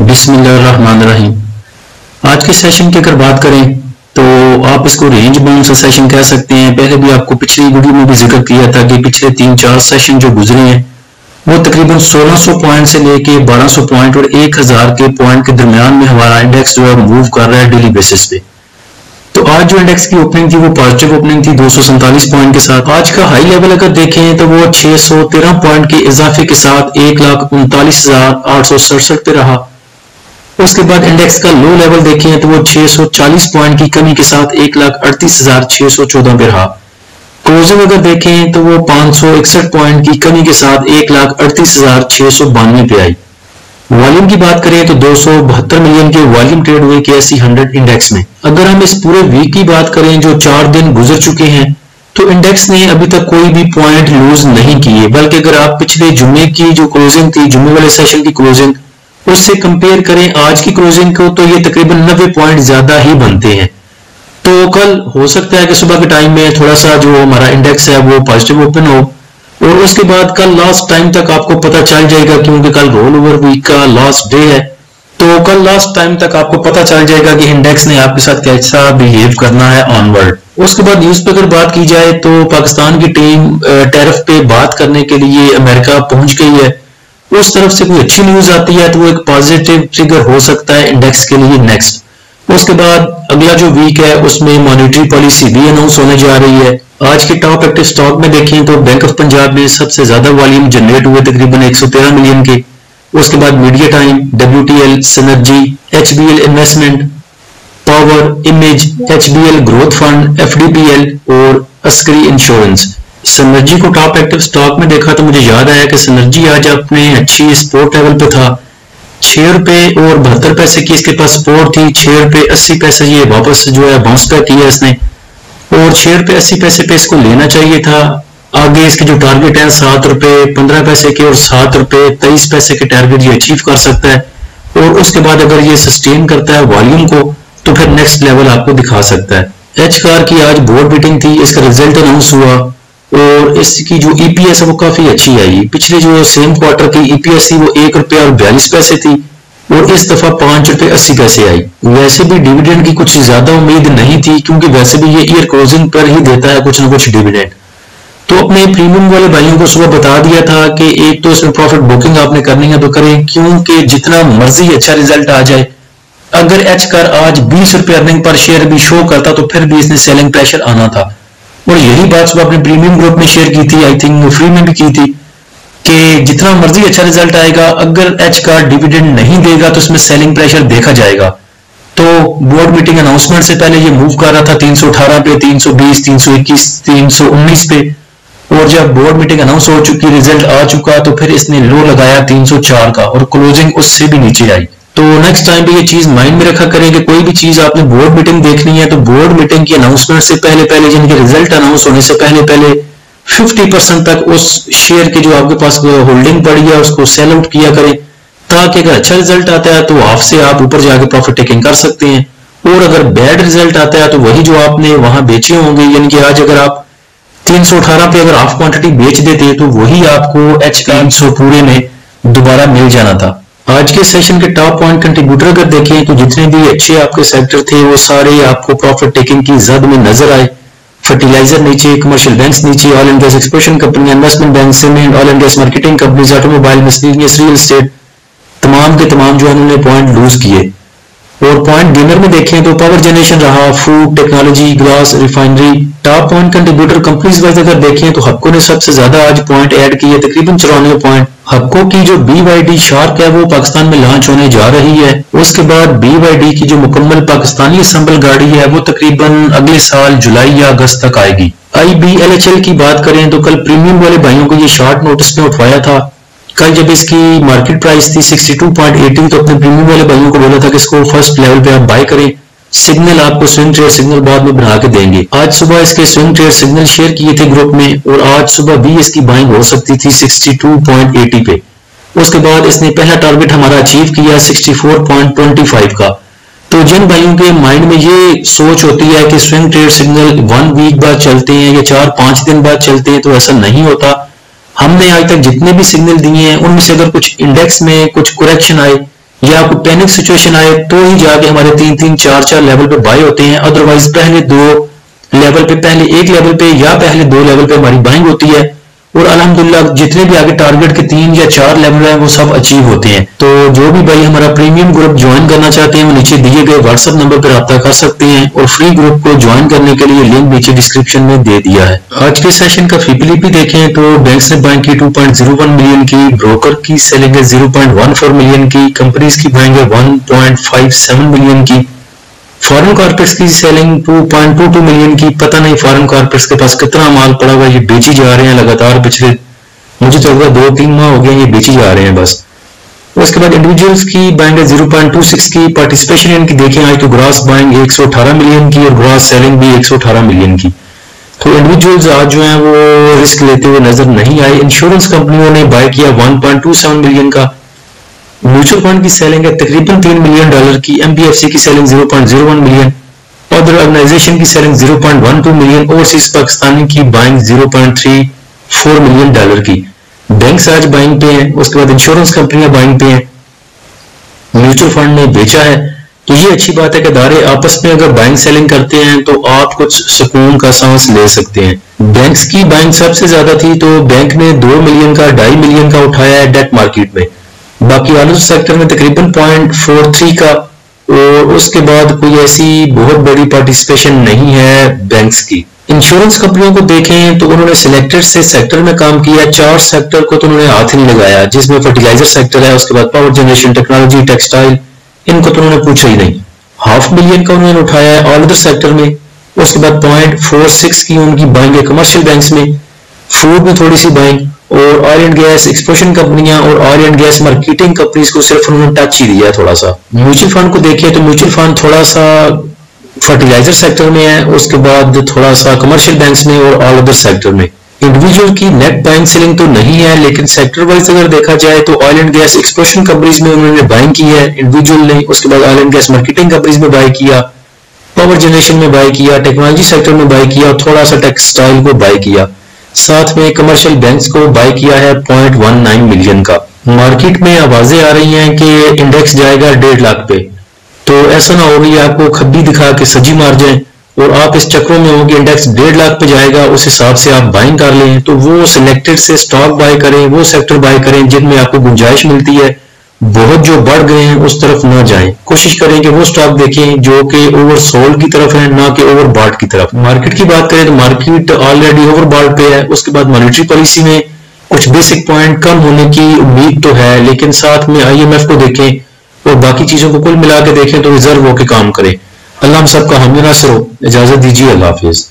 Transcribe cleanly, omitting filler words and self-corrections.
बिस्मिल्लाहिर्रहमानिर्रहीम। आज के सेशन की अगर बात करें तो आप इसको रेंज बाउंड सा सेशन कह सकते हैं। पहले भी आपको पिछली वीडियो में भी जिक्र किया था कि पिछले 3-4 सेशन जो गुजरे हैं वो तकरीबन 1600 पॉइंट से लेके 1200 पॉइंट और 1000 के पॉइंट के दरमियान में हमारा इंडेक्स जो है मूव कर रहा है डेली बेसिस पे। तो आज जो इंडेक्स की ओपनिंग थी वो पॉजिटिव ओपनिंग थी 247 पॉइंट के साथ। आज का हाई लेवल अगर देखें तो वो 613 पॉइंट के इजाफे के साथ 1,39,867 पे रहा। उसके बाद इंडेक्स का लो लेवल देखें तो वो 640 पॉइंट की कमी के साथ 1,38,614 पे रहा। क्लोजिंग अगर देखें तो वो 561 पॉइंट की कमी के साथ 1,38,692 पे आई। वॉल्यूम की बात करें तो 272 मिलियन के वॉल्यूम ट्रेड हुए KSE 100 इंडेक्स में। अगर हम इस पूरे वीक की बात करें जो 4 दिन गुजर चुके हैं तो इंडेक्स ने अभी तक कोई भी पॉइंट लूज नहीं किए, बल्कि अगर आप पिछले जुम्मे की जो क्लोजिंग थी, जुम्मे वाले सेशन की क्लोजिंग, उससे कंपेयर करें आज की क्लोजिंग को तो ये तकरीबन 90 पॉइंट ज्यादा ही बनते हैं। तो कल हो सकता है कि सुबह के टाइम में थोड़ा सा जो हमारा इंडेक्स है वो पॉजिटिव ओपन हो और उसके बाद कल लास्ट टाइम तक आपको पता चल जाएगा, क्योंकि कल रोल ओवर वीक का लास्ट डे है। तो कल लास्ट टाइम तक आपको पता चल जाएगा कि इंडेक्स ने आपके साथ कैसा बिहेव करना है ऑनवर्ड। उसके बाद न्यूज पे अगर बात की जाए तो पाकिस्तान की टीम टैरिफ पे बात करने के लिए अमेरिका पहुंच गई है। उस तरफ से कोई अच्छी न्यूज आती है तो वो एक पॉजिटिव ट्रिगर हो सकता है इंडेक्स के लिए नेक्स्ट। उसके बाद अगला जो वीक है उसमें मॉनेटरी पॉलिसी भी अनाउंस होने जा रही है। आज के टॉप एक्टिव स्टॉक में देखें तो बैंक ऑफ पंजाब में सबसे ज्यादा वॉल्यूम जनरेट हुए तकरीबन 113 मिलियन के। उसके बाद media time, WTL, synergy, HBL investment, power, image, HBL growth fund, FDPL और अस्करी इंश्योरेंस। सिनर्जी को टॉप एक्टिव स्टॉक में देखा तो मुझे याद आया कि सिनर्जी आज अपने अच्छी सपोर्ट लेवल पे था। 6 रुपए और 72 पैसे की इसके पास सपोर्ट थी। 6 रुपए 80 पैसे ये वापस जो है बाउंस बैक किया इसने और 6 रुपए 80 पैसे पे इसको लेना चाहिए था। आगे इसके जो टारगेट है 7 रुपए 15 पैसे के और 7 रुपए 23 पैसे के टारगेट ये अचीव कर सकता है और उसके बाद अगर ये सस्टेन करता है वॉल्यूम को तो फिर नेक्स्ट लेवल आपको दिखा सकता है। एच कार की आज बोर्ड मीटिंग थी, इसका रिजल्ट अनाउंस हुआ और इसकी जो EPS है वो काफी अच्छी आई। पिछले जो सेम क्वार्टर की EPS थी वो 1 रुपया और 42 पैसे थी और इस दफा 5 रुपए 80 पैसे आई। वैसे भी डिविडेंड की कुछ ज्यादा उम्मीद नहीं थी, क्योंकि वैसे भी ये ईयर क्लोजिंग पर ही देता है कुछ ना कुछ डिविडेंड। तो अपने प्रीमियम वाले भाइयों को सुबह बता दिया था कि एक तो इसमें प्रॉफिट बुकिंग आपने करनी है तो करें, क्योंकि जितना मर्जी अच्छा रिजल्ट आ जाए, अगर एच कार आज 20 रुपए अर्निंग पर शेयर भी शो करता तो फिर भी इसने सेलिंग प्रेशर आना था। और यही बात सुबह अपने प्रीमियम ग्रुप में शेयर की थी, आई थिंक फ्री में भी की थी, कि जितना मर्जी अच्छा रिजल्ट आएगा अगर एच कार डिविडेंड नहीं देगा तो इसमें सेलिंग प्रेशर देखा जाएगा। तो बोर्ड मीटिंग अनाउंसमेंट से पहले ये मूव कर रहा था 318 पे, 320, 321, 319 पे और जब बोर्ड मीटिंग अनाउंस हो चुकी, रिजल्ट आ चुका तो फिर इसने लो लगाया 304 का और क्लोजिंग उससे भी नीचे आई। तो नेक्स्ट टाइम भी ये चीज माइंड में रखा करें कि कोई भी चीज आपने बोर्ड मीटिंग देखनी है तो बोर्ड मीटिंग की अनाउंसमेंट से पहले जिनके रिजल्ट अनाउंस होने से पहले 50% तक उस शेयर के जो आपके पास होल्डिंग पड़ी है उसको सेल आउट किया करें, ताकि अगर अच्छा रिजल्ट आता है तो हाफ से आप ऊपर जाके प्रॉफिट टेकिंग कर सकते हैं और अगर बैड रिजल्ट आता है तो वही जो आपने वहां बेचे होंगे, यानी कि आज अगर आप 318 पे अगर हाफ क्वांटिटी बेच देते तो वही आपको H300 पूरे में दोबारा मिल जाना था। आज के सेशन के टॉप पॉइंट कंट्रीब्यूटर अगर देखें तो जितने भी अच्छे आपके सेक्टर थे वो सारे आपको प्रॉफिट टेकिंग की जद में नजर आए। फर्टिलाइजर नीचे, कमर्शियल बैंक्स नीचे, oil and gas exploration company, investment bank, cement, oil and gas marketing companies, automobile, miscellaneous, real estate, तमाम के तमाम जो उन्होंने पॉइंट लूज किए। और पॉइंट गेनर में देखें तो पावर जनरेशन रहा, food, technology, glass, refinery. Top point contributor companies wise अगर देखें तो हक्को ने सबसे ज्यादा आज पॉइंट ऐड किए, तकरीबन 94 पॉइंट। हक्को की जो BYD शार्क है वो पाकिस्तान में लॉन्च होने जा रही है। उसके बाद BYD की जो मुकम्मल पाकिस्तानी असम्बल गाड़ी है वो तकरीबन अगले साल जुलाई या अगस्त तक आएगी। IBLHL की बात करें तो कल प्रीमियम वाले भाइयों को ये शॉर्ट नोटिस में उठवाया था। कल जब इसकी मार्केट प्राइस थी 62.80 तो अपने प्रीमियम वाले भाइयों को बोला था कि इसको फर्स्ट लेवल पे आप बाय करें, सिग्नल आपको स्विंग ट्रेड सिग्नल बाद में बना के देंगे। आज सुबह इसके स्विंग ट्रेड सिग्नल शेयर किए थे ग्रुप में और आज सुबह भी इसकी बाइंग हो सकती थी 62.80 पे। उसके बाद इसने पहला टारगेट हमारा अचीव किया 64.25 का। तो जिन भाइयों के माइंड में ये सोच होती है कि स्विंग ट्रेड सिग्नल 1 वीक बाद चलते हैं या 4-5 दिन बाद चलते हैं, तो ऐसा नहीं होता। हमने आज तक जितने भी सिग्नल दिए हैं उनमें से अगर कुछ इंडेक्स में कुछ करेक्शन आए या आपको पैनिक सिचुएशन आए तो ही जाके हमारे 3-3, 4-4 लेवल पे बाय होते हैं, अदरवाइज पहले दो लेवल पे, पहले एक लेवल पे या पहले दो लेवल पे हमारी बाइंग होती है और अल्हम्दुलिल्लाह जितने भी आगे टारगेट के 3 या 4 लेवल हैं वो सब अचीव होते हैं। तो जो भी भाई हमारा प्रीमियम ग्रुप ज्वाइन करना चाहते हैं वो नीचे दिए गए व्हाट्सएप नंबर पर रब्ता कर सकते हैं और फ्री ग्रुप को ज्वाइन करने के लिए लिंक नीचे डिस्क्रिप्शन में दे दिया है। आज के सेशन का फीपीलीपी देखें तो बैंक्स ने बाइंग की 2.01 मिलियन की, ब्रोकर की सेलिंग है 0.14 मिलियन की, कंपनीज की बाइंग है 1.57 मिलियन की, फॉरेन कॉर्पोरेट्स की सेलिंग 2.22 मिलियन की। पता नहीं फॉरेन कॉर्पोरेट्स के पास कितना माल पड़ा हुआ है, ये बेची जा रहे हैं लगातार, पिछले मुझे तो होगा 2-3 माह हो गए ये बेची जा रहे हैं बस। उसके बाद इंडिविजुअल्स की बाइंग है 0.26 की, पार्टिसिपेशन इनकी देखें आज तो ग्रॉस बाइंग 118 मिलियन की और ग्रॉस सेलिंग भी 118 मिलियन की। तो इंडिविजुअल्स आज जो है वो रिस्क लेते हुए नजर नहीं आए। इंश्योरेंस कंपनियों ने बाय किया 1.27 मिलियन का, म्यूचुअल फंड की सेलिंग है तकरीबन $3 मिलियन की, एमपीएफसी की सेलिंग 0.01 मिलियन, अदर ऑर्गेनाइजेशन की सेलिंग 0.12 मिलियन, ओवरसीज पाकिस्तानी की बाइंग 0.34 मिलियन डॉलर की। बैंक्स आज बाइंग पे हैं, उसके बाद इंश्योरेंस कंपनियां बाइंग पे हैं, म्यूचुअल फंड ने बेचा है। तो ये अच्छी बात है कि अदारे आपस में अगर बाइंग सेलिंग करते हैं तो आप कुछ सुकून का सांस ले सकते हैं। बैंक्स की बाइंग सबसे ज्यादा थी तो बैंक ने 2 मिलियन का 2.5 मिलियन का उठाया है डेट मार्केट में, बाकी अदर सेक्टर में तकरीबन 0.43 का, और उसके बाद कोई ऐसी बहुत बड़ी पार्टिसिपेशन नहीं है बैंक्स की। इंश्योरेंस कंपनियों को देखें तो उन्होंने सिलेक्टेड से सेक्टर में काम किया, 4 सेक्टर को तो उन्होंने हाथ नहीं लगाया, जिसमें फर्टिलाइजर सेक्टर है, उसके बाद पावर जनरेशन, टेक्नोलॉजी, टेक्सटाइल, इनको तो उन्होंने पूछा ही नहीं। 500 मिलियन का उन्होंने उठाया है ऑल अदर सेक्टर में। उसके बाद 0.46 की उनकी बाइंग है कमर्शियल बैंक्स में, फूड में थोड़ी सी बाइंग, और ऑयल एंड गैस एक्सप्लोरेशन कंपनियां और oil and gas marketing companies को सिर्फ उन्होंने टच ही दिया थोड़ा सा। म्यूचुअल फंड को देखिए तो म्यूचुअल फंड थोड़ा सा फर्टिलाइजर सेक्टर में है, उसके बाद थोड़ा सा कमर्शियल बैंक्स में और ऑल अदर सेक्टर में। इंडिविजुअल की नेट बाइंग सेलिंग तो नहीं है, लेकिन सेक्टर वाइज अगर देखा जाए तो oil and gas exploration companies में उन्होंने बाइंग की है इंडिविजुअल ने, उसके बाद oil and gas marketing companies में बाय किया, पावर जनरेशन में बाय किया, टेक्नोलॉजी सेक्टर में बाय किया, थोड़ा सा टेक्सटाइल को बाय किया, साथ में कमर्शियल बैंक्स को बाय किया है 0.19 मिलियन का। मार्केट में आवाजें आ रही हैं कि इंडेक्स जाएगा 1.5 लाख पे, तो ऐसा ना हो कि आपको खब्बी दिखा के सजी मार जाए और आप इस चक्रों में हो कि इंडेक्स 1.5 लाख पे जाएगा, उस हिसाब से आप बाइंग कर लें। तो वो सिलेक्टेड से स्टॉक बाय करें, वो सेक्टर बाय करें जिनमें आपको गुंजाइश मिलती है, बहुत जो बढ़ गए हैं उस तरफ ना जाएं। कोशिश करें कि वो स्टॉक देखें जो कि ओवरसोल्ड की तरफ है, ना कि ओवरबॉट की तरफ। मार्केट की बात करें तो मार्केट ऑलरेडी ओवरबॉट पे है। उसके बाद मॉनेटरी पॉलिसी में कुछ बेसिक पॉइंट कम होने की उम्मीद तो है, लेकिन साथ में आईएमएफ को देखें और बाकी चीजों को कुल मिला के देखें तो रिजर्व होकर काम करें। अल्लाह हम सबका हामी नासर हो। इजाजत दीजिए, अल्लाह हाफिज।